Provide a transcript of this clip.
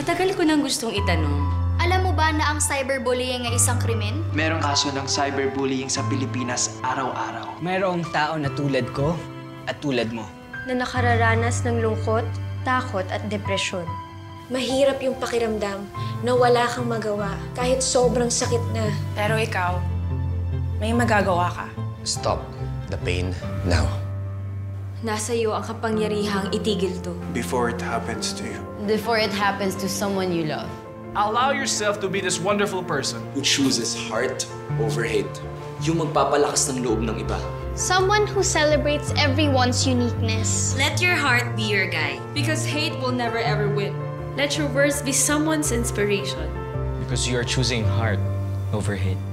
Matagal ko nang gustong itanong. Alam mo ba na ang cyberbullying ay isang krimen? Merong kaso ng cyberbullying sa Pilipinas araw-araw. Mayroong tao na tulad ko at tulad mo. Na nakararanas ng lungkot, takot at depresyon. Mahirap yung pakiramdam na wala kang magawa kahit sobrang sakit na. Pero ikaw, may magagawa ka. Stop the pain now. Nasa iyo ang kapangyarihang itigil to. Before it happens to you. Before it happens to someone you love. Allow yourself to be this wonderful person. Who chooses heart over hate. Yung magpapalakas ng loob ng iba. Someone who celebrates everyone's uniqueness. Let your heart be your guide. Because hate will never ever win. Let your words be someone's inspiration. Because you are choosing heart over hate.